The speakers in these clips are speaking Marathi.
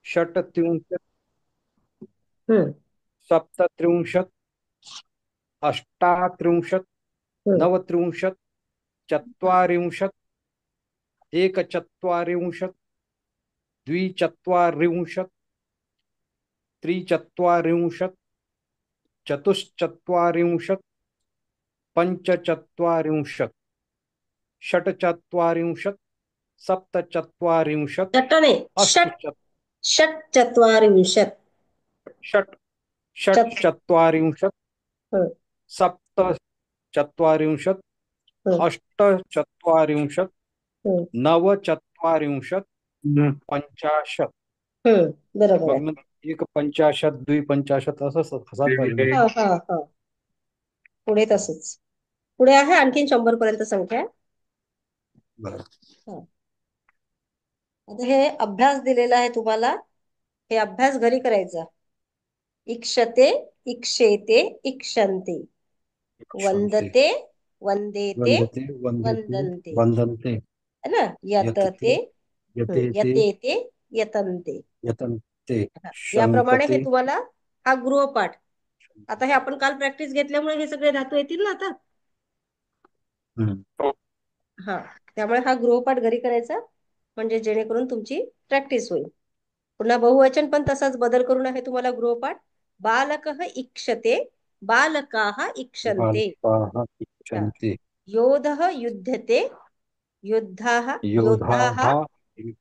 षट्त्रिंशत्, हम्म सप्तत्रिंशत्, अष्टात्रिंशत्, हम्म नवत्रिंशत्, चत्वारिंशत्, एकचत्वारिंशत्, द्विचत्वारिंशत्, त्रिचत्वारिंशत्, चतुश्चत्वारिंशत्, पञ्चचत्वारिंशत्, षट्चत्वारिंशत्, सप्तचत्वारिंशत्, षट् नाही, षट्चत्वारिंशत्. षट् चत षट्चत्वारिंशत्, हम्म सप्तचत्वारिंशत्, हम्म अष्टचत्वारिंशत्, हम्म नवचत्वारिंशत्, पंचाशत्. बरोबर मग आहे. एक पंचाशत, द्विपंचाशत असं असाच पाहिजे. हा हा हा. पुढे तसंच. पुढे आहे आणखीन 100 पर्यंत संख्या. बरं. हा. आता हे अभ्यास दिलेला आहे तुम्हाला. हे अभ्यास घरी करायचा. इक्षते, इक्षेते, इक्षन्ते, शांती. वंदते, वंदेते, वंदते वंदते वंदन्ते, वंदन्ते, है ना. यतते यतते, यतेते यतेते, यतन्ते. यतन्ते, हा. याप्रमाणे हे शंकते. तुम्हाला हा गृहपाठ. आता हे आपण काल प्रॅक्टिस घेतल्यामुळे हे सगळे धातू येतील ना आता. हम्म. हा. त्यामुळे हा गृहपाठ घरी करायचा, म्हणजे जेणेकरून तुमची प्रॅक्टिस होईल. पुन्हा बहुवचन पण तसाच बदल करून आहे तुम्हाला गृहपाठ. बालकः इक्षते, बालकाः इक्षन्ते. बालकाः हा. इच्छन्ति. योधः युध्यते, योद्धाः योद्धाः योधाः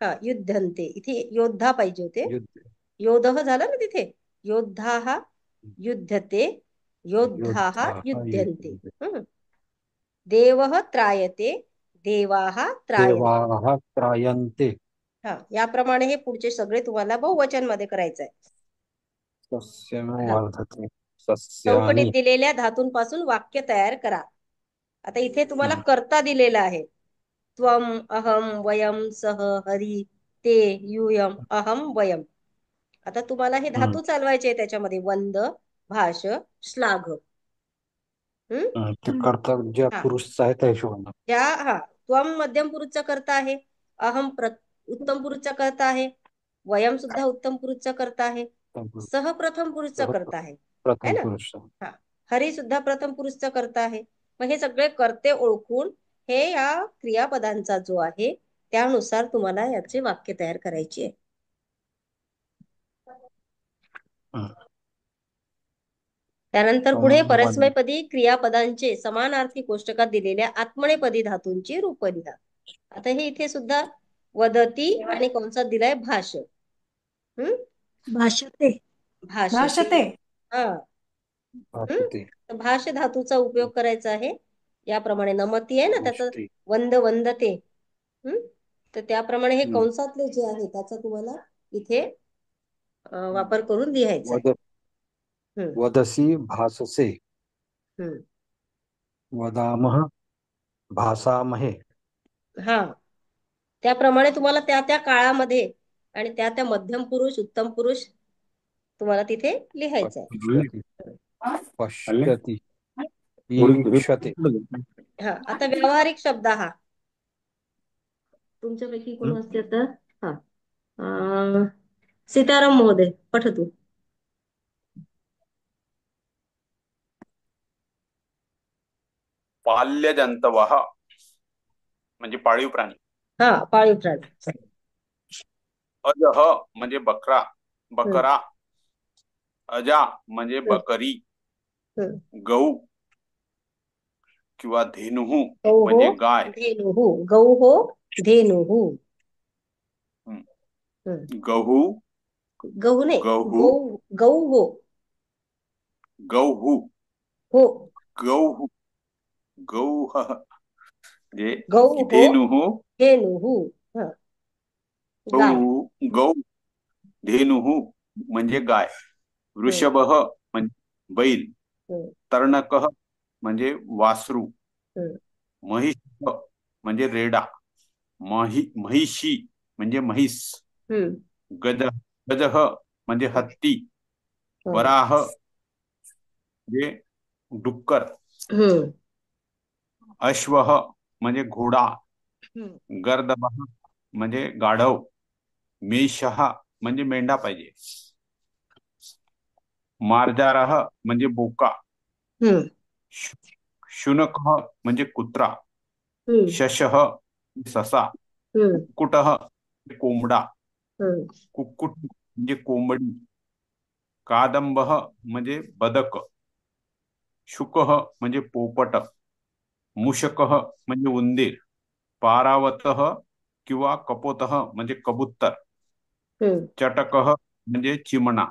हा युद्धन्ते. इथे योद्धा पाहिजे होते. युद्ध योधः झालं ना तिथे. योद्धाः युध्यते, योद्धाः योद्धाः युध्यन्ते. युध्यन्ते. देवः त्रायते, देवाः त्रायन्ते. देवाः त्रायन्ते. हा. याप्रमाणे हे पुढचे सगळे तुम्हाला बहुवचन मध्ये करायचं आहे. सस्यं हा. वर्धते. सस्यानि. चौकटीत दिलेल्या धातूंपासून वाक्य तयार करा. आता इथे तुम्हाला हम्म. कर्ता दिलेला आहे. त्वम, अहम, वयम, सह, हरी, ते, यूयम, अहम, वयम. आता तुम्हाला हे हम्म. धातू चालवायचे त्याच्यामध्ये. वंद, भाष, श्लाघ. हम्म ते करता ज्या हा. पुरुषचा आहे त्या हिशोबाने. हा. त्वम मध्यम पुरुषचा करता आहे. अहम उत्तम पुरुषचा करता आहे. वयम सुद्धा उत्तम पुरुषचा करता आहे. सह प्रथम पुरुषचा करता आहे. है प्रथम ना. पुरुष. हा. हरी सुद्धा प्रथम पुरुषचा करता आहे. मग हे सगळे कर्ते ओळखून हे या क्रियापदांचा जो आहे त्यानुसार तुम्हाला याचे वाक्य तयार करायची आहे. हम्म. त्यानंतर पुढे वन. परस्मैपदी क्रियापदांचे समानार्थी कोष्टकात दिलेल्या आत्मनेपदी धातूंची रूप लिहा. आता हे इथे सुद्धा वदती आणि कंसात दिलाय भाष. भाषते. भाषते. भाषते. हा. भाषते. तर भाष धातूचा उपयोग करायचा आहे. याप्रमाणे नमती आहे ना त्याचं. भाषते. वंद, वंदते. तर त्याप्रमाणे हे हम्म. कंसातले जे आहे त्याचा तुम्हाला इथे वापर करून लिहायचा आहे. वद हम्म वदसी भाससे. हम्म वदामः भासामहे. हा. त्याप्रमाणे तुम्हाला त्या त्या काळामध्ये आणि त्या त्या मध्यम पुरुष, उत्तम पुरुष तुम्हाला तिथे लिहायचं आहे. पश्यति. पश्यति. ईक्षते. हा. आता व्यावहारिक शब्द हा तुमच्यापैकी कोण हम्म. असते आता. हा. सीताराम महोदय पठतु. बाल्यजंतवः म्हणजे पाळीव प्राणी. हा. पाळीव प्राणी. अजह म्हणजे बकरा, हम्म बकरा. अजा म्हणजे हम्म बकरी. हम्म गौ किंवा धेनुः गौः, म्हणजे गाय. धेनुः. गौः, धेनुः. हम्म. हम्म. गहू, गहू नाही. गहू, गौ. गौः. गौहू, हो. गौहू, गौह म्हणजे गौः, धेनुः. धेनुः. हा. गाय. गौ, गौ, धेनुः म्हणजे गाय. हम्म वृषभः म्हणजे बैल. हम्म तर्णकः म्हणजे वासरू. हम्म महिष म्हणजे रेडा. महिषी म्हणजे म्हैस. हम्म गज, गजह म्हणजे हत्ती. हम्म वराह म्हणजे डुक्कर. हम्म अश्वः म्हणजे घोडा. हम्म गर्दभः म्हणजे गाढव. मेषः म्हणजे मेंढा पाहिजे. मार्जारः म्हणजे बोका. हम्म शुनकः म्हणजे कुत्रा. हम्म शशः ससा. हम्म कुक्कुटः कोंबडा. हम्म कुक्कुट म्हणजे कोंबडी. कादंबः म्हणजे बदक. शुकः म्हणजे पोपट. मूषकः म्हणजे उंदीर. पारावतः किंवा कपोतः म्हणजे कबूतर. हम्म चटकः म्हणजे चिमणा.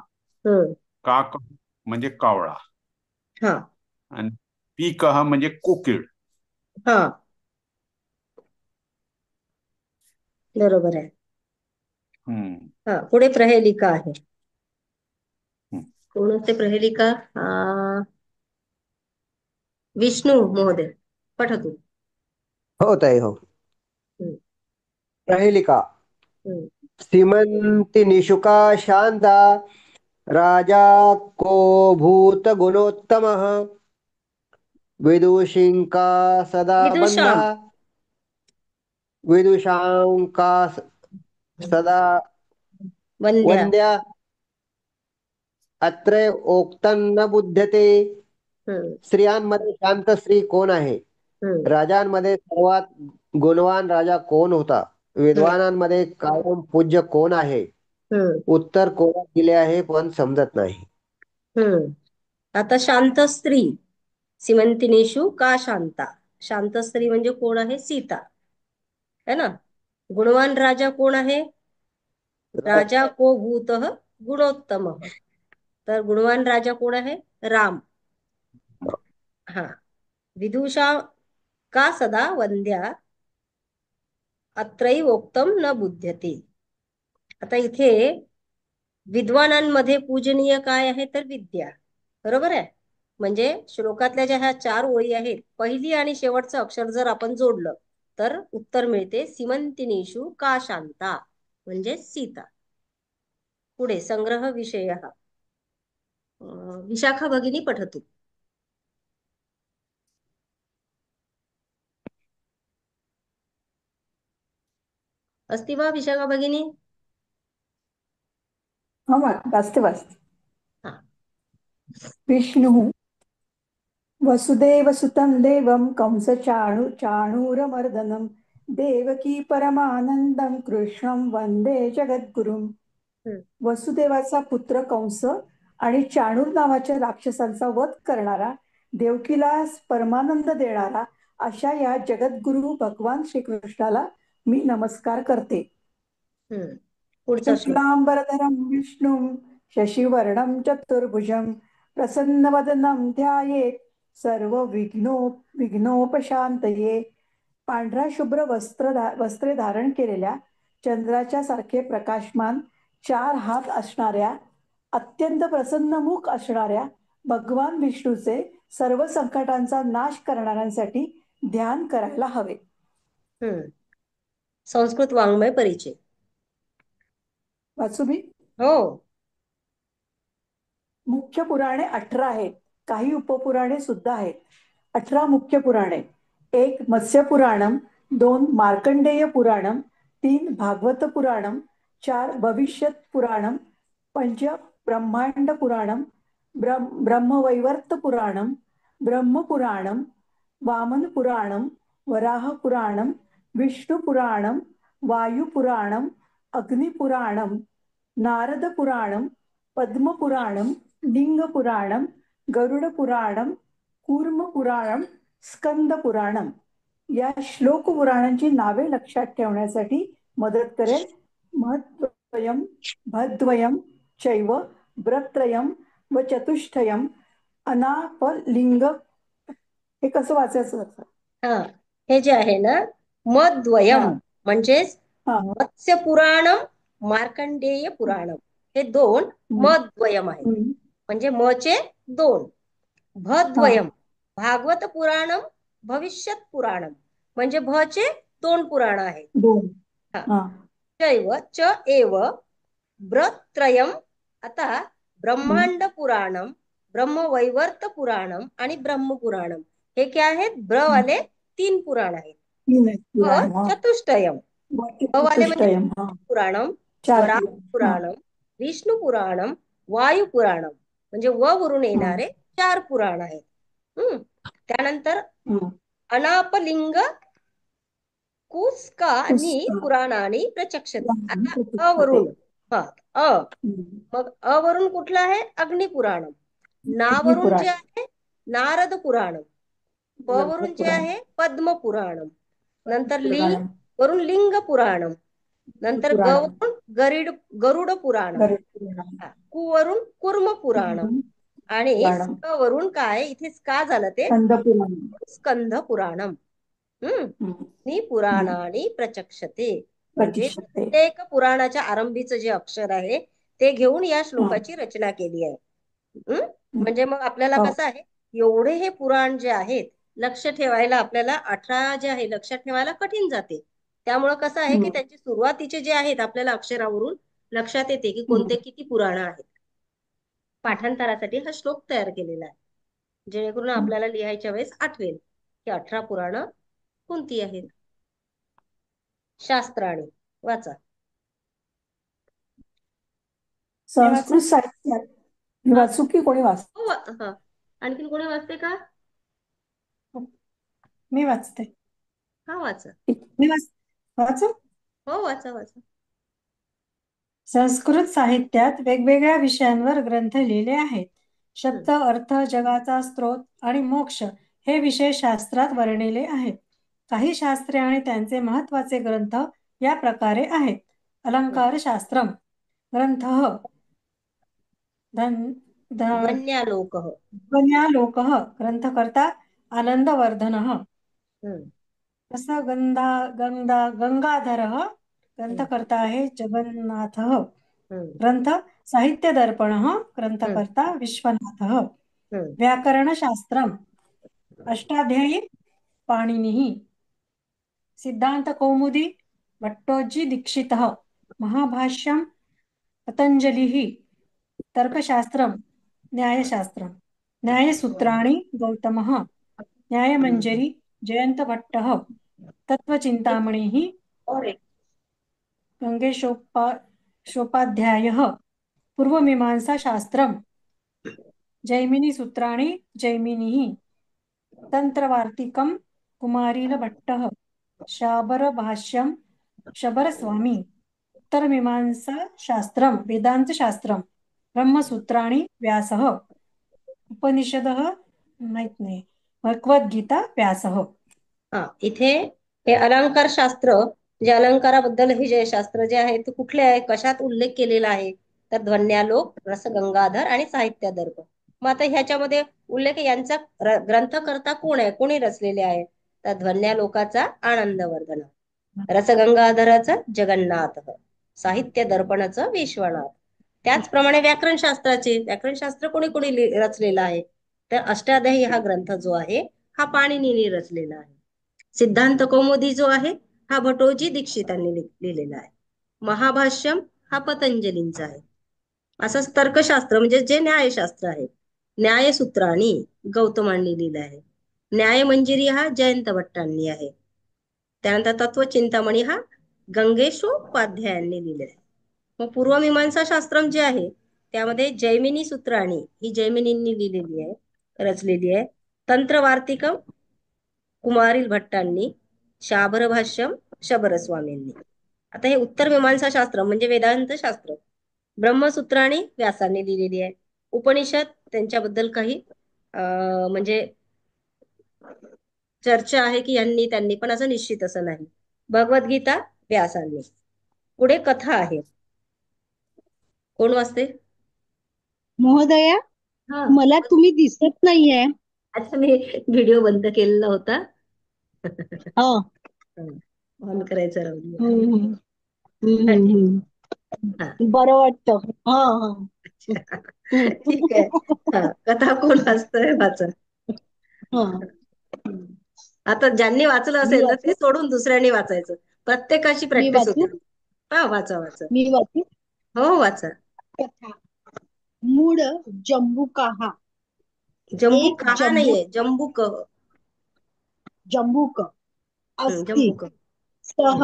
हम्म काक म्हणजे कावळा. हा आणि पीकः म्हणजे कोकिळ. हा बरोबर आहे. हम्म. हा पुढे प्रहेलिका आहे. हम्म. कोण असते प्रहेलिका? विष्णू महोदय पठतु. हो ताई हो. हम्म प्रहेलिका. हम्म सीमंती निशुका शांता राजा को भूत गुणोत्तमः विदुषींका सदा बंधा विदुषाम विदुषांका सदा वंद्या. वंद्या अत्र ओक्तं न बुध्यते. हम्म स्त्रियांमध्ये शांत स्त्री कोण आहे? हम्म राजांमध्ये सर्वात गुणवान राजा कोण होता? हम्म विद्वानांमध्ये कायम पूज्य कोण आहे? हम्म उत्तर कोणात दिले आहे पण समजत नाही. हम्म आता शांत स्त्री सीमंतिनीषु का शांता. शांत स्त्री म्हणजे कोण आहे? सीता है ना. गुणवान राजा कोण आहे? राजा को भूतः गुणोत्तमः. तर गुणवान राजा कोण आहे? राम. हा विदुषा का सदा वंद्या अत्रैवोक्तम न बुध्यते. आता इथे विद्वानांमध्ये पूजनीय काय आहे? तर विद्या. बरोबर आहे. म्हणजे श्लोकातल्या ज्या ह्या 4 ओळी आहेत, पहिली आणि शेवटचं अक्षर जर आपण जोडलं तर उत्तर मिळते सीमंतिनीषु का शांता म्हणजे सीता. पुढे संग्रह विषय. विशाखा भगिनी पठतु. अस्ति वा विशाखा भगिनी? अस्ति हा विष्णुः वसुदेवसुतं देवं कंसचाणूरमर्दनं देवकी परमानंदं कृष्णं वंदे जगद्गुरुं. हम्म वसुदेवाचा पुत्र कंस आणि चाणूर नावाच्या राक्षसांचा वध करणारा, देवकीला परमानंद देणारा अशा या जगद्गुरु भगवान श्रीकृष्णाला मी नमस्कार करते. हम्म पुढचा श्लोक. शुक्लांबरधरं विष्णुं शशिवर्णं चतुर्भुजं प्रसन्नवदनं ध्यायेत् सर्व विघ्नोपशांतये. पांढरा शुभ्र वस्त्रे धारण केलेल्या, चंद्राच्या सारखे प्रकाशमान 4 हात असणाऱ्या, अत्यंत प्रसन्नमुख असणाऱ्या भगवान विष्णूचे सर्व संकटांचा नाश करणाऱ्यांसाठी ध्यान करायला हवे. संस्कृत वाङ्मय परिचय. वाचू मी? हो. मुख्य पुराणे 18 आहेत. काही उपपुराणे सुद्धा आहेत. 18 मुख्य पुराणे. 1 मत्स्य पुराणम, 2 मार्कंडेय पुराणम, 3 भागवत पुराणम, 4 भविष्यत पुराणम, 5 ब्रह्मांड पुराणम, ब्रह्मवैवर्त पुराणम, ब्रह्म पुराणम, वामन पुराणम, वराह पुराणम, विष्णु पुराणम, वायू पुराणम, अग्नि पुराणम, नारद पुराणम, पद्म पुराणम, लिंग पुराणम, गरुड पुराणम, कूर्म पुराणम, स्कंद पुराणम. या श्लोक पुराणांची नावे लक्षात ठेवण्यासाठी मदत करेल. महद्वयम, भद्वयम, चैव, ब्रत्रयम व चतुष्टयम, अनापलिंग. हे कसं वाचायचं? हा हे जे आहे ना, मद्वयम म्हणजेच मत्स्य पुराणम, मार्कंडेय पुराणम, हे 2 मद्वयम आहेत. म्हणजे म चे 2. भद्वयम भागवत पुराणम, भविष्यत पुराणम म्हणजे भ चे 2 पुराण आहेत. 2. चैव च एव ब्रत्रयम. आता ब्रह्मांड पुराणम, ब्रह्मवैवर्त पुराणम आणि ब्रह्म पुराणम हे काय आहेत? ब्र वाले 3 पुराण आहेत. चतुष्टयम ब वाले म्हणजे पुराणम, वराह पुराणम, विष्णू पुराणम, वायू पुराणम, म्हणजे व वरून येणारे 4 पुराण आहेत. त्यानंतर अनापलिंग कुस्कानी पुराणानी प्रचक्षते. आता अवरून मग अवरून कुठलं आहे? अग्निपुराणम. नावरून जे आहे नारद पुराणम. प वरून जे आहे पद्म पुराणम. नंतर लिंग वरून लिंग पुराणम. नंतर ग वरून गरुड पुराणम. कु वरून कुर्म पुराणम. आणि स्क वरून काय इथे का झालं ते स्कंद पुराणम. नि पुराणानी प्रचक्षते. म्हणजे प्रत्येक पुराणाच्या आरंभीचं जे अक्षर आहे ते घेऊन या श्लोकाची रचना केली आहे. म्हणजे मग आपल्याला कसं आहे, एवढे हे पुराण जे आहेत लक्ष ठेवायला, आपल्याला 18 जे आहे लक्षात ठेवायला कठीण जाते. त्यामुळं कसं आहे की त्यांची सुरुवातीचे जे आहेत आपल्याला अक्षरावरून लक्षात येते की कोणते किती पुराण आहेत. पाठांतरासाठी हा श्लोक तयार केलेला आहे, जेणेकरून आपल्याला लिहायच्या वेळेस आठवेल की 18 पुराण कोणती आहेत. शास्त्राणी वाचा. संस्कृत साहित्यात वाचू की कोणी वाच? आणखीन कोणी वाचते का? मी वाचते. हा वाचा. मी वाचू? हो वाचा वाचा. संस्कृत साहित्यात वेगवेगळ्या विषयांवर ग्रंथ लिहिले आहेत. शब्द, अर्थ, जगाचा स्रोत आणि मोक्ष हे विषय शास्त्रात वर्णिले आहेत. काही शास्त्रे आणि त्यांचे महत्वाचे ग्रंथ या प्रकारे आहेत. अलंकार शास्त्रम ग्रंथः ध्वन्यालोकः ग्रंथकर्ता आनंदवर्धनः. गंगाधरः ग्रंथकर्ता आहे जगन्नाथः. ग्रंथ साहित्य दर्पणः ग्रंथकर्ता विश्वनाथः. व्याकरणशास्त्रम् अष्टाध्यायी पाणिनिः. सिद्धांत कौमुदी भट्टोजी दीक्षितः. महाभाष्यम पतंजलिः. तर्कशास्त्रम न्यायशास्त्रम. न्यायसूत्राणि गौतमः. न्यायमंजरी जयंत भट्टः. तत्वचिंतामणिः गंगेशोपाध्यायः. पूर्वमीमांसाशास्त्रम जैमिनीसूत्राणि जैमिनिः. तंत्रवार्तिकम कुमारिलभट्टः. शाबरभाष्यम शबरस्वामी. उत्तरमीमांसाशास्त्रम वेदांतशास्त्रम ब्रह्मसूत्राणि व्यासः. उपनिषदः माहित नाही. भगवद्गीता व्यासः. इथे हे अलंकार शास्त्र, जे अलंकाराबद्दल हे जे शास्त्र जे आहे ते कुठले आहे, कशात उल्लेख केलेला आहे, तर ध्वन्यालोक, रसगंगाधर आणि साहित्य दर्प. मग आता ह्याच्यामध्ये उल्लेख यांचा ग्रंथकर्ता कोण आहे, कोणी रचलेले आहे, तर ध्वन्यालोकाचा आनंदवर्धन, रसगंगाधराचा जगन्नाथ, साहित्य दर्पणाचं विश्वनाथ. त्याचप्रमाणे व्याकरणशास्त्र कोणी कोणी रचलेला आहे, तर अष्टाध्यायी हा ग्रंथ जो आहे हा पाणिनीने रचलेला आहे. सिद्धांत कौमुदी जो आहे हा भटोजी दीक्षितांनी लिहिलेला आहे. महाभाष्यम हा पतंजलींचा आहे. असंच तर्कशास्त्र म्हणजे जे न्यायशास्त्र आहे, न्यायसूत्राणी गौतमांनी लिहिलं आहे. न्यायमंजिरी हा जयंत भट्टांनी आहे. त्यानंतर तत्वचिंतामणी हा गंगेशोपाध्यायांनी लिहिलेला आहे. मग पूर्वमीमांसा शास्त्रम जे आहे त्यामध्ये जैमिनी सूत्राणी ही जैमिनींनी लिहिलेली आहे, रचलेली आहे. तंत्रवार्तिकम कुमारिल भट्टांनी. शाबर भाष्यम शबरस्वामींनी. आता हे उत्तर मीमांसा शास्त्र म्हणजे वेदांत शास्त्र, ब्रह्मसूत्राणी व्यासांनी लिहिलेली आहे. उपनिषद त्यांच्याबद्दल काही म्हणजे चर्चा आहे की यांनी त्यांनी, पण असं निश्चित असं नाही. भगवद्गीता व्यासांनी. पुढे कथा आहे. कोण वाचते? महोदया, मला तुम्ही दिसत नाहीये. अच्छा, मी व्हिडिओ बंद केलेला होता. ऑन करायचं राहून. बरं वाटतं. ठीक आहे. कथा कोण वाचतंय? वाचा. आता ज्यांनी वाचलं असेल ना ते सोडून दुसऱ्यांनी वाचायचं. प्रत्येकाची प्रॅक्टिस होते. वाचा वाचा. मी वाचू? हो वाचा. कथा. मूळ जंबुकाहा. जंबूक हा नाहीये, जंबूक. जंबूक अस्ति. जंबूक. सह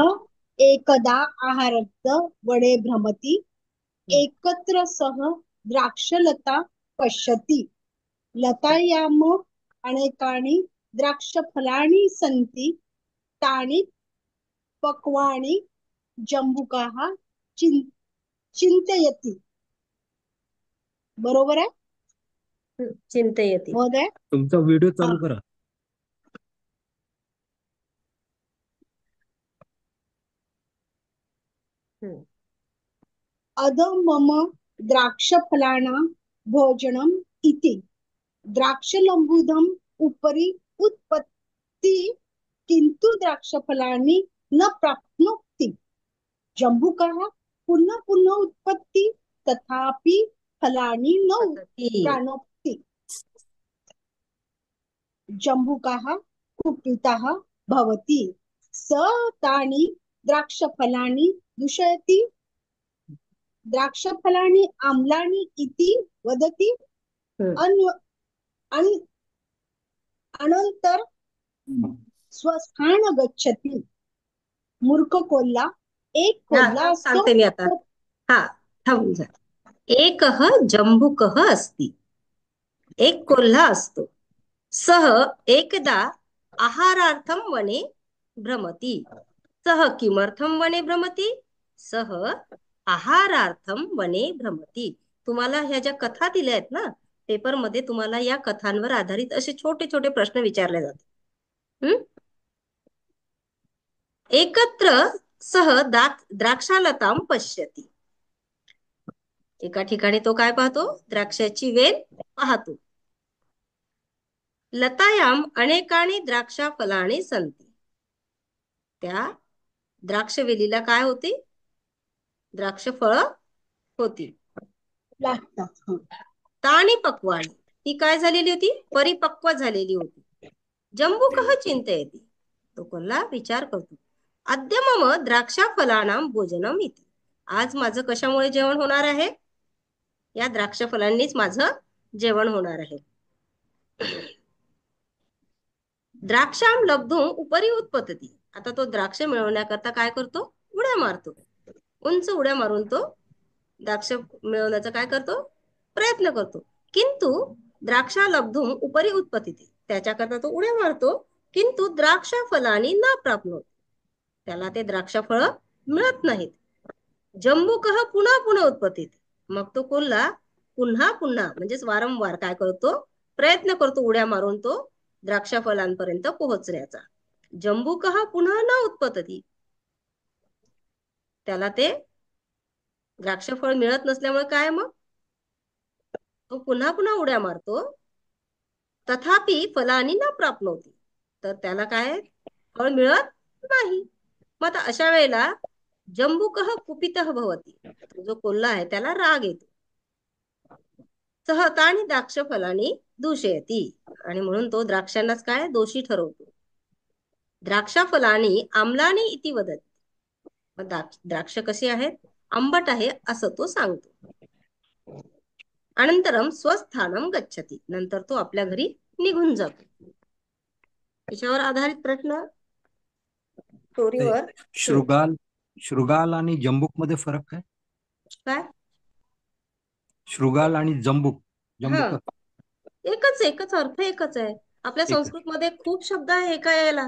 एकदा आहारस्य वडे भ्रमति एकत्र सह द्राक्षलता पश्यति लतायाम अनेकानि द्राक्षफलानि सन्ति तानि पक्वानि जम्बुकाः चिन्तयति. बरोबर आहे चिंतयति. महोदय? तुमचा व्हिडिओ हा. चालू करा. अद मम द्राक्षफलानां भोजनम् इति द्राक्षलम्बूधम् उपरि उत्पत्ति किन्तु द्राक्षफलानि न प्राप्नोति. जम्बुकाः पुनः पुनः उत्पत्ति तथापि फलानि न प्राप्नोति. जम्बुकाः कुपिताः भवति स तानि द्राक्षफलानि दूषयति. द्राक्षफलानि आम्लानि इति वदति. अनंतर स्वस्थान गच्छति. मूर्ख कोल्हा एक कोल्हा असतो. सांगते मी आता. हा, थांबून जा. एकः जम्बुकः अस्ति. एक कोल्हा असतो. सः एकदा आहारार्थं वने भ्रमति. सः किमर्थं वने भ्रमति? सः आहारार्थं वने भ्रमति. तुम्हाला ह्या ज्या कथा दिल्या आहेत ना पेपरमध्ये, तुम्हाला या कथांवर आधारित असे छोटे छोटे प्रश्न विचारले जाते. एकत्र सह द्राक्षालतां पश्यति. एका ठिकाणी तो काय पाहतो? द्राक्षाची वेल पाहतो. लतायाम अनेकानि द्राक्षाफलानि सन्ति. त्या द्राक्षवेलीला काय होती? द्राक्षफळ होती. तानि पक्वानि, ती काय झालेली होती? परिपक्व झालेली होती. जम्बुकः चिंतयति, तो कोल्हा विचार करतो. अद्य मम द्राक्षाफलानां भोजनम् इति. आज माझं कशामुळे जेवण होणार आहे? या द्राक्षफलांनीच माझं जेवण होणार आहे. द्राक्षां लब्धुम उपरी उत्पत्ती. आता तो द्राक्ष मिळवण्याकरता काय करतो? उड्या मारतो. उंच उड्या मारून तो द्राक्ष मिळवण्याचा काय करतो? प्रयत्न करतो. किंतु द्राक्षा लब्धुम उपरी उत्पत्ती, त्याच्याकरता तो उड्या मारतो. किंतु द्राक्ष फलानी न प्राप्नोत, त्याला ते द्राक्षफळ मिळत नाहीत. जम्बुकः पुन्हा पुन्हा उत्पत्तीत. मग तो कोल्हा पुन्हा पुन्हा म्हणजेच वारंवार काय करतो? प्रयत्न करतो उड्या मारून तो द्राक्षफलांपर्यंत पोहोचण्याचा. जम्बुकः पुन्हा न उत्पत्ती, त्याला ते द्राक्षफळ मिळत नसल्यामुळे काय मग तो पुन्हा पुन्हा उड्या मारतो. तथापि फलानी न प्राप्नोती, तर त्याला काय फळ मिळत नाही. मग आता अशा वेळेला जम्बुकः कुपितः भवति, तो जो कोल्हा आहे त्याला राग येतो. सह तानि द्राक्षफलानी दूषयति, आणि म्हणून तो द्राक्षांनाच काय दोषी ठरवतो. द्राक्षफलानी आम्लानी इति वदति, द्राक्ष कसे आहेत? आंबट आहे असं तो सांगतो. अनंतरम स्वस्थानम गच्छति, नंतर तो आपल्या घरी निघून जातो. त्याच्यावर आधारित प्रश्न स्टोरीवर. शृगाल आणि जंबूक मध्ये फरक काय? काय? शृगाल आणि जंबूक. एकच अर्थ एकच आहे. आपल्या संस्कृत मध्ये खूप शब्द आहे एका याला.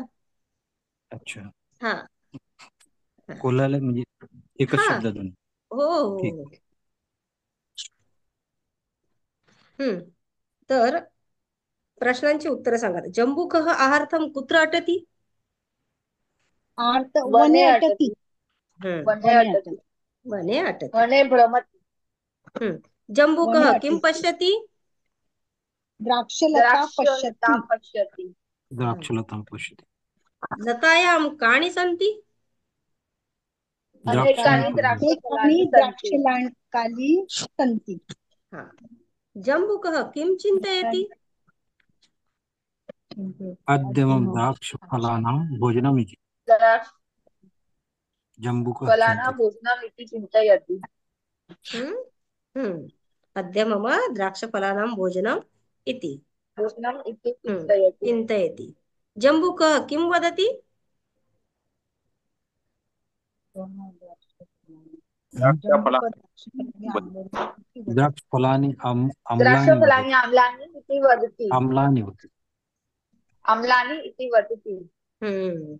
अच्छा. हा, कोल्हाला म्हणजे एकच शब्द दोन. हो. तर प्रश्नांची उत्तरं सांगा. जम्बुकः आहार्थम कुत्र अटति? वने अटति. वने अटति. वने भ्रमति. जम्बुकः किं पश्यति? द्राक्षलता पश्यति. द्राक्षलतां पश्यति. लतायां कानि सन्ति? अनेकानि द्राक्षफलानि सन्ति. जम्बुकः किं चिन्तयति? अद्य मम द्राक्षफलानां भोजनम् इति. जम्बुकः चिन्तयति. अद्य मम द्राक्षफलानां भोजनम् इति चिन्तयति. जम्बुकः किं वदति? द्राक्षफला द्राक्ष फलानी द्राक्ष अम्लानी फलानि वदति आम्लानि इति वदति अम्लानी वदति आम्लानि इति वदति हम्म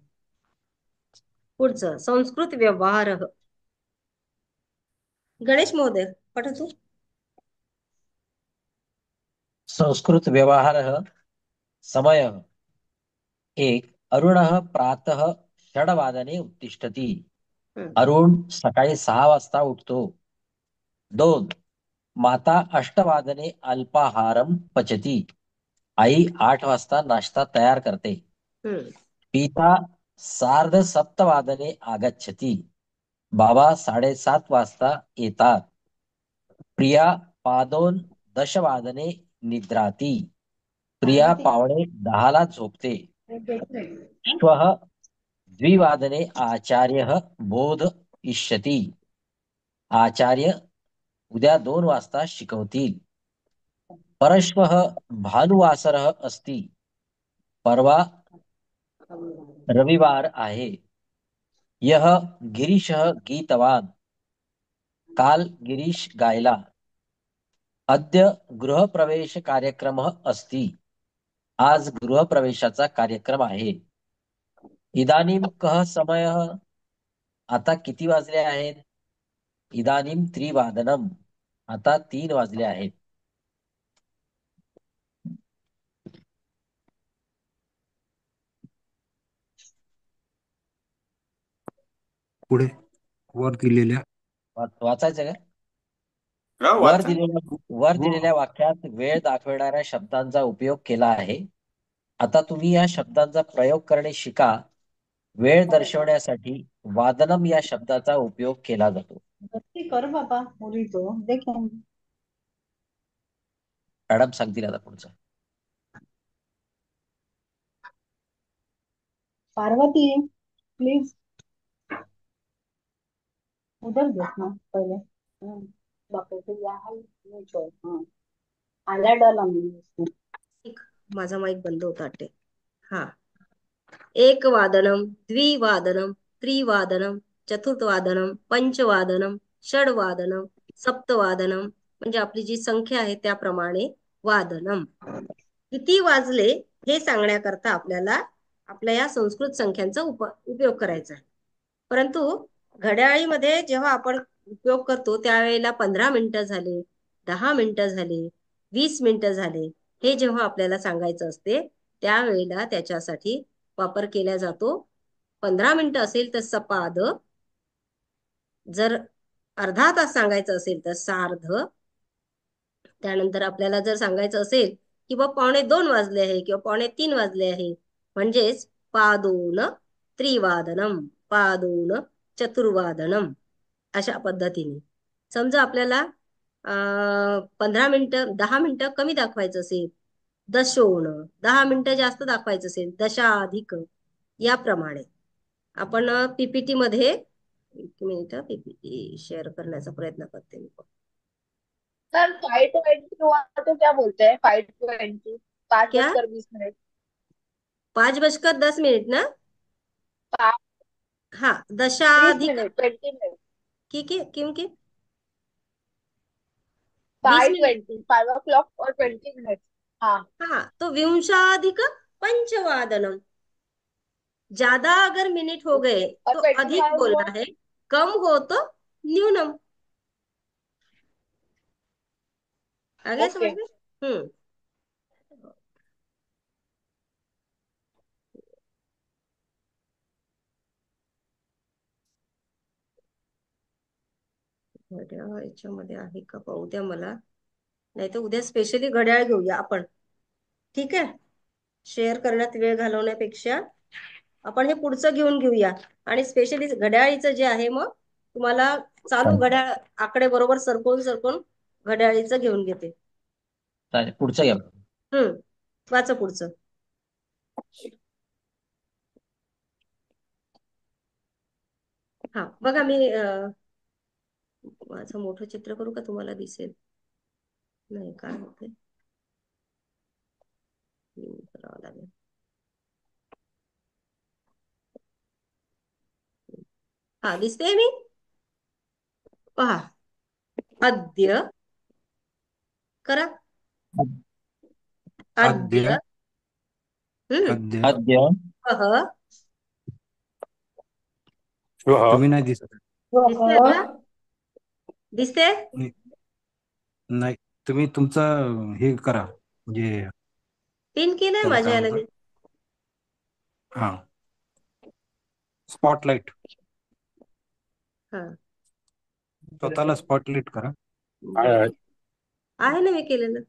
पुढचं संस्कृत व्यवहार. गणेश महोदय पठतु. संस्कृत व्यवहारः समयः 1. अरुणः प्रातः 6 वादने उत्तिष्ठति. हम्म. अरुण सकाळी 6 वाजता उठतो. 2. माता 8 वादने अल्पाहारम पचती. आई 8 वाजता नाश्ता तयार करते. हम्म. पिता सार्ध 7 वादने आगच्छति. बाबा 7:30 वाजता येतात. प्रिया पादोन 10 वादने निद्राती. प्रिया पावणे 10ला झोपते. श्वः 2 वादने आचार्यः बोधयिष्यति. आचार्य उद्या 2 वाजता शिकवतील. परश्वः भानुवासरः अस्ति. परवा रविवार आहे. यः गिरीशः गीतवान्. काल गिरीश गायला. अद्य गृहप्रवेश कार्यक्रमः अस्ति. आज गृहप्रवेशाचा कार्यक्रम आहे. इदानीं कः समयः. आता किती वाजले आहेत. इदानीं 3 वादनम्. आता 3 वाजले आहेत. पुढे वर दिलेल्या वाचायचं का. हा, वर वाचा. दिलेल्या वाक्यात वेळ दाखविणाऱ्या शब्दांचा उपयोग केला आहे. आता तुम्ही या शब्दांचा प्रयोग करणे शिका. वेळ दर्शवण्यासाठी वादनम या शब्दाचा उपयोग केला जातो. कर बाबा मुली तो देखें मॅडम सांगतील आता पुढचं. पार्वती प्लीज उधर देखना पहले बापरे तो यहाँ नहीं छोड़ हाँ आला डाला मैंने उसमें माझा माईक बंद होता वाटते. हा. एकवादनम द्विवादनम त्रिवादनम चतुर्थवादनम पंचवादनम षडवादनम सप्तवादनम म्हणजे आपली जी संख्या आहे त्याप्रमाणे वादनम. किती वाजले हे सांगण्याकरता आपल्याला आपल्या या संस्कृत संख्यांचा उपयोग करायचा आहे. परंतु घड्याळीमध्ये जेव्हा आपण उपयोग करतो त्यावेळेला 15 मिनिटं झाले, 10 मिनिटं झाले, 20 मिनिटं झाले हे जेव्हा आपल्याला सांगायचं असते त्यावेळेला त्याच्यासाठी वापर केला जातो. 15 मिनिटं असेल तर सपाद. जर अर्धा तास सांगायचं असेल तर सार्ध. त्यानंतर आपल्याला जर सांगायचं असेल की बा 2:45 वाजले आहे किंवा 2:45 वाजले आहे म्हणजेच पादोन त्रिवादनम पादोन चतुर्वादनम अशा पद्धतीने. समजा आपल्याला 15 मिनिटं 10 मिनिटं कमी दाखवायचं असेल दशोन, 10 मिनिटं जास्त दाखवायचं असेल दशाधिक. याप्रमाणे आपण पीपीटी मध्ये 1 मिनिट पीपीटी शेअर करण्याचा प्रयत्न करते मी. सर 5:20 हुआ तो क्या बोलते हैं 5:20 क्या 5:20 5:10 ना. 5 हाँ 20 दशाधिक मिनट 20 मिनट क्योंकि 20 मिनिट. 5:20 5 o'clock और 20 मिनट हाँ हाँ तो विंशाधिक पंचवादनम. ज्यादा अगर मिनट हो गए और तो 25 अधिक हुआ बोलना है, कम हो तो न्यूनम. आगे समझ ओके में. हम्म घड्याळ याच्यामध्ये आहे का पाहू द्या मला. नाही तर उद्या स्पेशली घड्याळ घेऊया आपण. ठीक आहे. शेअर करण्यात वेळ घालवण्यापेक्षा आपण हे पुढचं घेऊया आणि स्पेशली घड्याळीचं जे आहे मग तुम्हाला चालू घड्याळ आकडे बरोबर सरकवून घड्याळीचं घेऊन घेते. चालेल पुढचं घ्या. वाचा पुढचं. हा बघा मी माझं मोठं चित्र करू का तुम्हाला दिसेल. नाही काय होते करावं लागेल. हा दिसते मी पहा. अद्य करा. अद्य अद्य हम्म अद्य अद्य श्वः श्वः तुम्ही नाही दिसत. दिसतंय का? दिसते? नाही नाही. तुम्ही तुमचं हे करा म्हणजे पिन केलंय त्याला माझ्या काय याला मी. म्हणतात हा स्पॉटलाइट. हा स्वतःला स्पॉटलाइट करा. आहे. आहे ना मी केलेलं.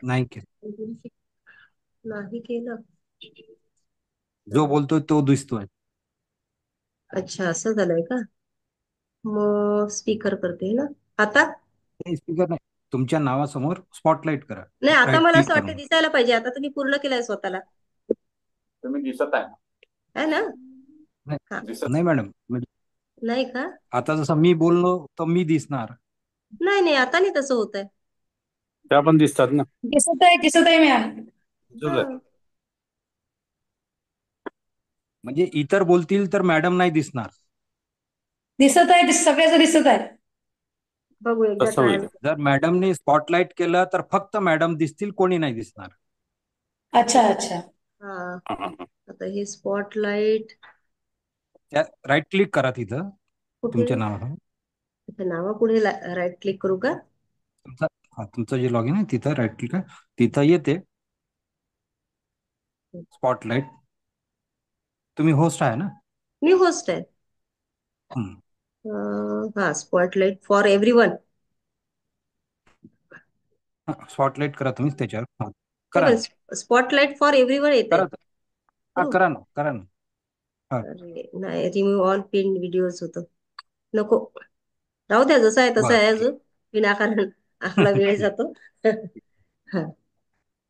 नाही केलं. नाही केलं. जो बोलतोय तो दिसतोय. अच्छा असं झालंय का? मग स्पीकर करते ना आता. स्पीकर नाही, तुमच्या नावासमोर स्पॉटलाइट करा. नाही आता राईट मला क्लिक असं वाटतं करून. दिसायला पाहिजे. आता तुम्ही पूर्ण केलंय स्वतःला तुम्ही दिसत आहे ना? है ना? नाही हा दिसत नाही मॅडम, म्हणजे नाही का? आता जसं मी बोललो तर मी दिसणार. नाही नाही आता नाही तसं होत आहे. त्या पण दिसतात ना. दिसत आहे मॅम. दिसत आहे. म्हणजे इतर बोलतील तर मॅडम नाही दिसणार. दिसत आहे, सगळ्याच दिसत आहे. बघू एकदा तसं ट्राय. होईल. जर मॅडमने स्पॉटलाइट केलं तर फक्त मॅडम दिसतील, कोणी नाही दिसणार. अच्छा अच्छा. हा हा, हा, हा. आता हे स्पॉटलाइट त्या राईट क्लिक करा तिथं कुठे? तुमच्या नावासमोर. इथे नावापुढे राईट क्लिक करू का? तुमचं जे लॉगिन आहे तिथं राईट क्लिक आहे, तिथं येते स्पॉटलाइट. तुम्ही होस्ट आहे ना? मी होस्ट आहे. हम्म. हा स्पॉटलाइट फॉर एव्हरीवन. स्पॉटलाइट करा तुम्ही त्याच्यावर. हा, हे करा पण ना. स्पॉटलाइट फॉर एव्हरीवन येते. करा हा, करा ना करा ना. हा अरे नाही रिमूव्ह ऑल पिन व्हिडिओज होतं. नको राहू द्या जसं आहे तसं बर आहे. ठीक. अजून विनाकारण आपला वेळ जातो. हा.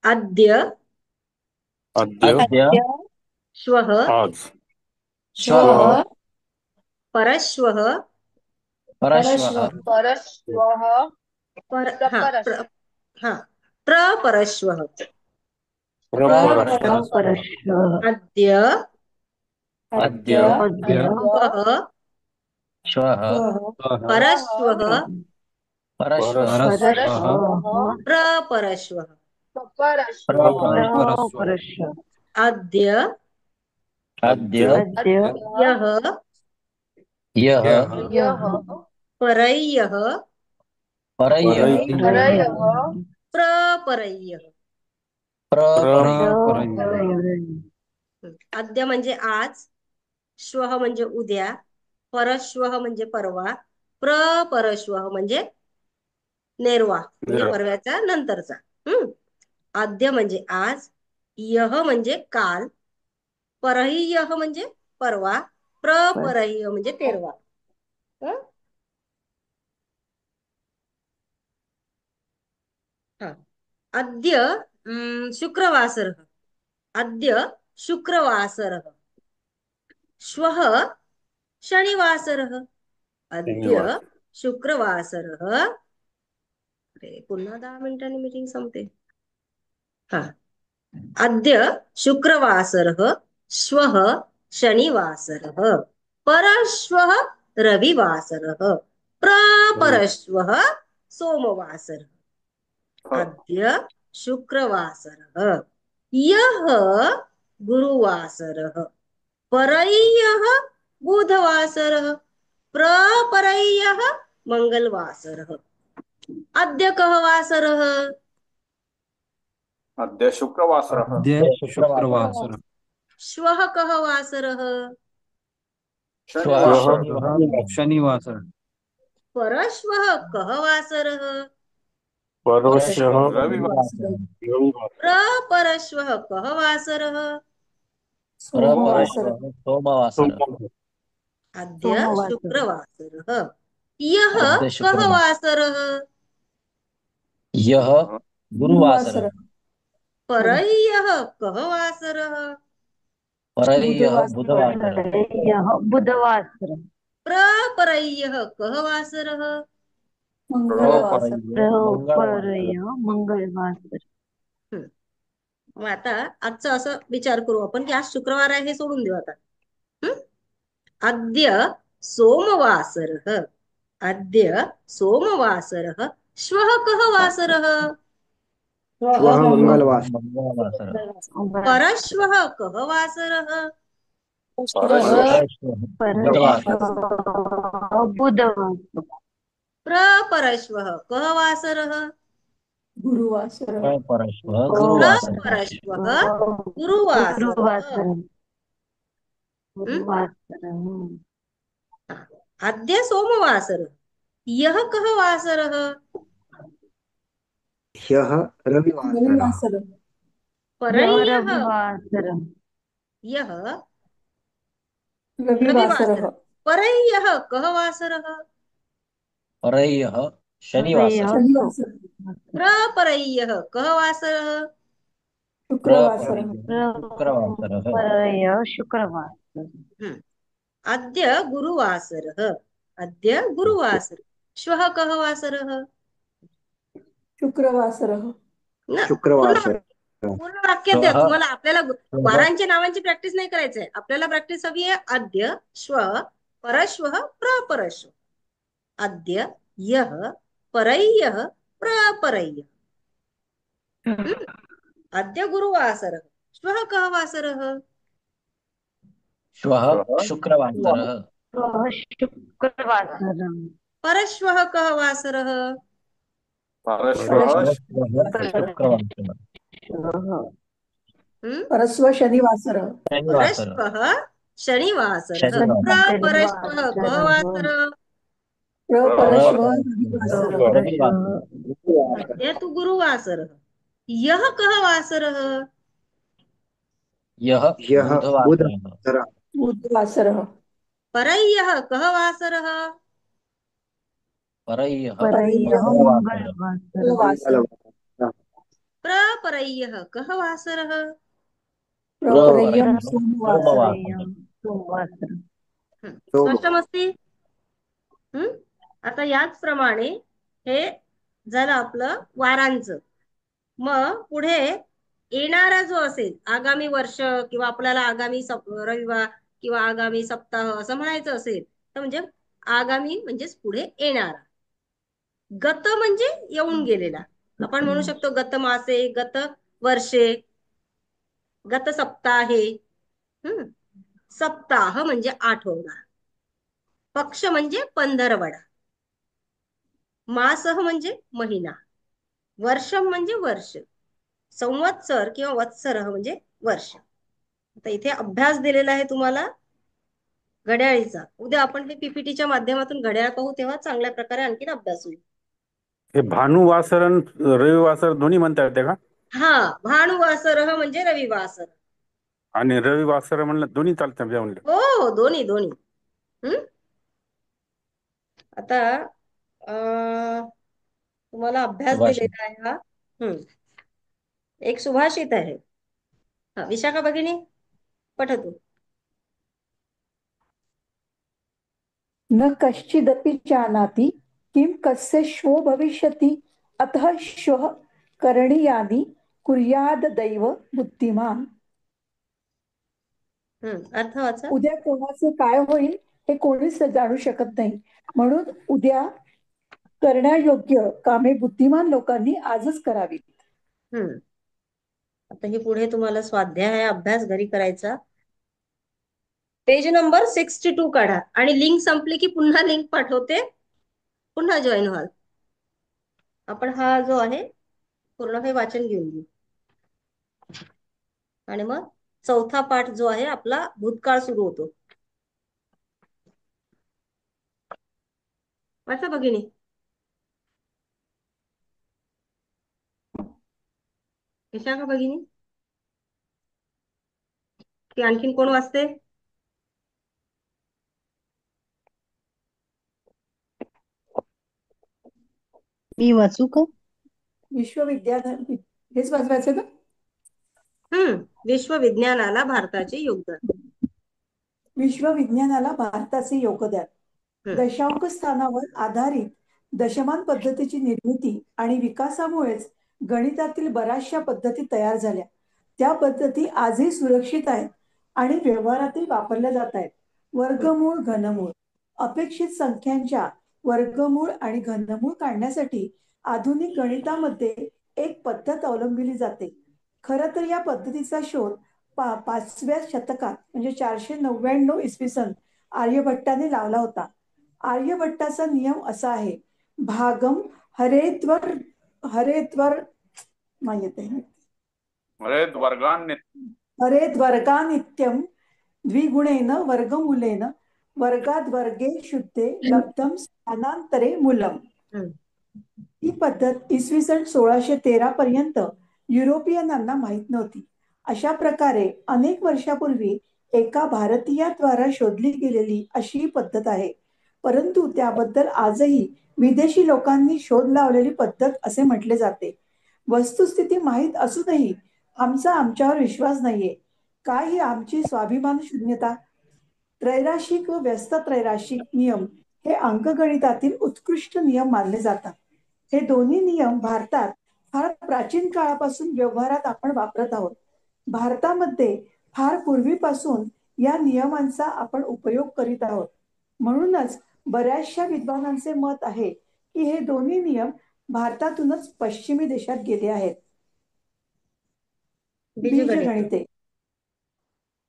अद्य अद्य अद्य श्वः आज श्वः परश्वः परश्वः परश्वः हा प्रपरश्वः हा प्रपरश्वः प्रपरश्वः अद्य अद्य श्वः श्वः परश्वः परश्वः प्रपरश्वः प्रपरश्वः अद्य अद्य यः यः परय्यः परय्यः प्रपरय्यः. अद्य म्हणजे आज, श्वः म्हणजे उद्या, परश्वः म्हणजे परवा, प्रपरश्वः म्हणजे नेरवा म्हणजे परव्याचा नंतरचा. आद्य म्हणजे आज, यह म्हणजे काल, परह्यः म्हणजे परवा, प्रपरह्य म्हणजे तेरवा. अद्य शुक्रवासरः. अद्य शुक्रवासरः. श्वः शनिवासरः. अद्य शुक्रवासरः. अरे पुन्हा 10 मिनिटांनी मीटिंग संपते. हा अद्य शुक्रवासरः. श्वः शनिवासरः. परश्वः रविवासरः. प्रपरश्वः सोमवासरः. अद्य शुक्रवासरः. यः गुरुवासरः. परह्यः बुधवासरः. प्रपरह्यः मंगलवासरः. अद्य कः वासरः? अद्य शुक्रवासरः. अद्य शुक्रवासरः. श्वः कः वासरः? शनिवासरः. परश्वः कः वासरः? परश्वः प्रपरश्वः कः वासरः? सोमवासरः. अद्य शुक्रवासरः. यः अद्य कः शुक्रवासरः. वासरः? यः गुरुवासरः. परह्यः कः वासरः? परह्यः बुधवासरः. प्रपरह्यः कः वासरः? मंगळवासरः. मग आता आजचं असं विचार करू आपण की आज शुक्रवार आहे हे सोडून देऊ आता. अद्य सोमवासरः. अद्य सोमवासरः श्वः कः वासरः श्वः मंगलवासरः मंगळवासरः परश्वः कः वासरः बुधवासरः प्रपरश्वः कः वासरः गुरुवासरः परश्वः गुरुवासरः प्रपरश्वः गुरुवासरः अद्य सोमवासरः ह्यः कः वासरः ह्यः रविवासरः रविवासरः परह्यः ह्यः रविवासरः रविवासरः परह्यः कः वासरः परह्यः शनिवासरः शनिवासरः प्रपरह्यः कः वासरः शुक्रवासरः शुक्रवासरः अद्य गुरुवासरः अद्य गुरुवासरः श्वः कः वासरः शुक्रवासरः न शुक्रवासरः पूर्ण वाक्यात द्या. तुम्हाला आपल्याला वारांच्या नावांची प्रॅक्टिस नाही करायची आहे. आपल्याला प्रॅक्टिस हवी आहे अद्य श्व परश्वः प्रपरश्व अद्य ह्यः परह्यः प्रपरह्यः अद्य गुरुवासरः श्वः कः वासरः श्वः शुक्रवासरः परश्वः कः वासरः परश्वः शुक्रवासरः परस्व शनिवासरः परश्वः शनिवासरः प्रपरश्वः कः वासरः प्रपरश्वः रविवासरः अद्य तु गुरुवासरः ह्यः कः वासरः ह्यः ह्यः बुधवासरः बुधवासरः बुधवासरः परह्यः कः वासरः परह्यः मंगलवासरः प्रपरह्यः कः वासरः प्रपरह्यः सोमवासरः स्पष्टमस्ति आता याचप्रमाणे हे झालं आपलं वारांचं. मग पुढे येणारा जो असेल आगामी वर्ष किंवा आपल्याला आगामी रविवार किंवा आगामी सप्ताह असं म्हणायचं असेल तर म्हणजे आगामी म्हणजेच पुढे येणारा. गत म्हणजे येऊन गेलेला. आपण म्हणू शकतो गत मासे, गत वर्षे, गत सप्ताहे. सप्ताह म्हणजे आठवडा, पक्ष म्हणजे पंधरवडा, मासह म्हणजे महिना, वर्षम म्हणजे वर्ष, संवत्सर किंवा वत्सरह म्हणजे वर्ष. आता इथे अभ्यास दिलेला आहे तुम्हाला घड्याळीचा. उद्या आपण हे पीपीटीच्या माध्यमातून घड्याळ पाहू तेव्हा चांगल्या प्रकारे आणखीन अभ्यास होईल. हे भानुवासर आणि रविवासर दोन्ही म्हणता येते का? हा, भानुवासरह म्हणजे रविवासर आणि रविवासर म्हणलं दोन्ही चालतं म्हणलं. हो, दोन्ही दोन्ही. आता तुम्हाला अभ्यास दिलेला आहे हा. एक सुभाषित आहे. हा, विशाखा भगिनी पठतु. न कश्चिदपि जानाति किं कस्य श्वो भविष्यति अतः श्वः करणीयानि कुर्याद्दैव बुद्धिमान्. अर्थ वाचा. उद्या कोणाचे काय होईल हे कोणीच जाणू शकत नाही, म्हणून उद्या करण्यायोग्य कामे बुद्धिमान लोकांनी आजच करावी. आता ही पुढे तुम्हाला स्वाध्याय आहे, अभ्यास घरी करायचा. पेज नंबर 62 काढा आणि लिंक संपली की पुन्हा लिंक पाठवते, पुन्हा जॉईन व्हाल. आपण हा जो आहे पूर्ण हे वाचन घेऊन घेऊ आणि मग चौथा पाठ जो आहे आपला भूतकाळ सुरू होतो. वाचा भगिनी. विशाखा भगिनी की आणखीन कोण वाचते? मी वाचू का? विश्वविद्यालय हेच वाचवायचं का? विश्वविज्ञानाला भारताचे योगदान. विश्वविज्ञानाला भारताचे योगदान. दशांक स्थानावर आधारित दशमान पद्धतीची निर्मिती आणि विकासामुळेच गणितातील बऱ्याचशा पद्धती तयार झाल्या. त्या पद्धती आजही सुरक्षित आहेत आणि व्यवहारातही वापरल्या जात आहेत. वर्गमूळ, घनमूळ, अपेक्षित संख्यांच्या वर्गमूळ आणि घनमूळ काढण्यासाठी आधुनिक गणितामध्ये एक पद्धत अवलंबली जाते. खरं तर या पद्धतीचा शोध 5व्या शतकात म्हणजे 499 इसवी सन आर्यभट्टाने लावला होता. आर्यभट्टाचा नियम असा आहे, भागम हरेद्वर हरेद्वर नाही येते हरेद्वर्गानित्यम द्विगुणेन वर्गमूलेन वर्गात वर्गे शुद्धे लब्धम स्थानांतरे मूलम. ही पद्धत इसवी सन 1613 पर्यंत युरोपियनांना माहीत नव्हती. अशा प्रकारे अनेक वर्षापूर्वी एका भारतीयाद्वारा शोधली गेलेली अशी ही पद्धत आहे. परंतु त्याबद्दल आजही विदेशी लोकांनी शोध लावलेली पद्धत असे म्हटले जाते. वस्तुस्थिती माहीत असूनही आमचा आमच्यावर विश्वास नाहीये. काय ही आमची स्वाभिमान शून्यता. त्रैराशिक व व्यस्त त्रैराशिक नियम हे अंकगणितातील उत्कृष्ट नियम मानले जातात. हे दोन्ही नियम भारतात फार प्राचीन काळापासून व्यवहारात आपण वापरत आहोत. भारतामध्ये फार पूर्वीपासून या नियमांचा आपण उपयोग करीत आहोत. म्हणूनच बऱ्याचशा विद्वानांचे मत आहे की हे दोन्ही नियम भारतातूनच पश्चिमी देशात गेले आहेत. बीजगणिते.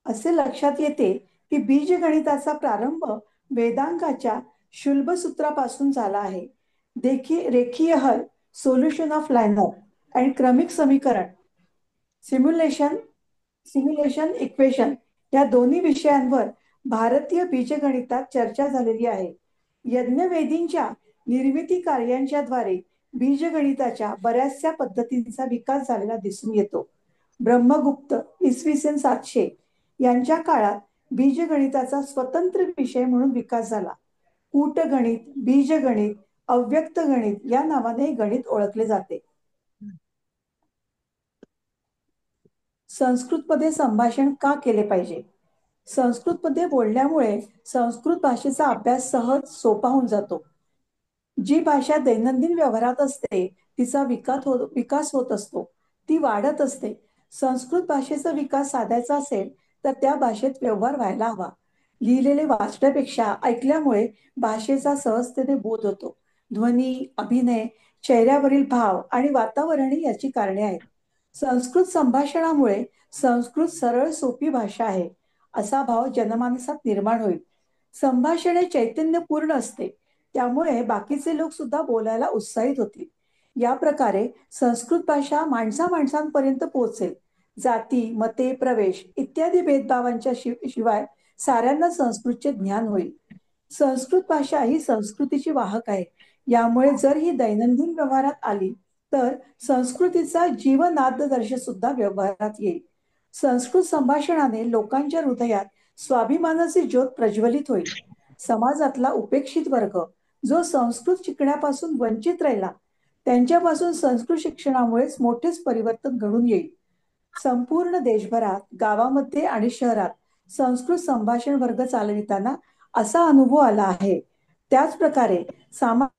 असे लक्षात येते की बीजगणिताचा प्रारंभ वेदांगाच्या शुल्ब सूत्रापासून झाला आहे. रेखीय हल, सोल्युशन ऑफ लायनर आणि क्रमिक समीकरण, सिम्युलेशन इक्वेशन या दोन्ही विषयांवर भारतीय बीजगणितात चर्चा झालेली आहे. यज्ञवेदींच्या निर्मिती कार्यांच्या द्वारे बीजगणिताच्या बऱ्याचशा पद्धतींचा विकास झालेला दिसून येतो. ब्रह्मगुप्त इसवी सन 700 यांच्या काळात बीजगणिताचा स्वतंत्र विषय म्हणून विकास झाला. कूटगणित, बीजगणित, अव्यक्त गणित या नावाने गणित ओळखले जाते. संस्कृतमध्ये संभाषण का केले पाहिजे. संस्कृतमध्ये बोलण्यामुळे संस्कृत भाषेचा अभ्यास सहज सोपा होऊन जातो. जी भाषा दैनंदिन व्यवहारात असते तिचा विकास होत असतो, ती वाढत असते. संस्कृत भाषेचा विकास साधायचा असेल तर त्या भाषेत व्यवहार व्हायला हवा. लिहिलेले वाचण्यापेक्षा ऐकल्यामुळे भाषेचा सहजतेने बोध होतो. ध्वनी, अभिनय, चेहऱ्यावरील भाव आणि वातावरणही याची कारणे आहेत. संस्कृत संभाषणामुळे संस्कृत सरळ सोपी भाषा आहे असा भाव जनमानसात निर्माण होईल. संभाषण हे चैतन्यपूर्ण असते, त्यामुळे बाकीचे लोक सुद्धा बोलायला उत्साहित होतील. या प्रकारे संस्कृत भाषा माणसापर्यंत पोहोचेल. जाती, मते, प्रवेश इत्यादी भेदभावांच्या शिवाय साऱ्यांना संस्कृतचे ज्ञान होईल. संस्कृत भाषा ही संस्कृतीची वाहक आहे. यामुळे जर ही दैनंदिन व्यवहारात आली तर संस्कृतीचा जीवनादर्श सुद्धा व्यवहारात येईल. संस्कृत संभाषणाने लोकांच्या हृदयात स्वाभिमानाची ज्योत प्रज्वलित होईल. समाजातला उपेक्षित वर्ग जो संस्कृत शिकण्यापासून वंचित राहिला त्यांच्यापासून संस्कृत शिक्षणामुळेच मोठेच परिवर्तन घडून येईल. संपूर्ण देशभरात, गावामध्ये आणि शहरात संस्कृत संभाषण वर्ग चालविताना असा अनुभव आला आहे. त्याच प्रकारे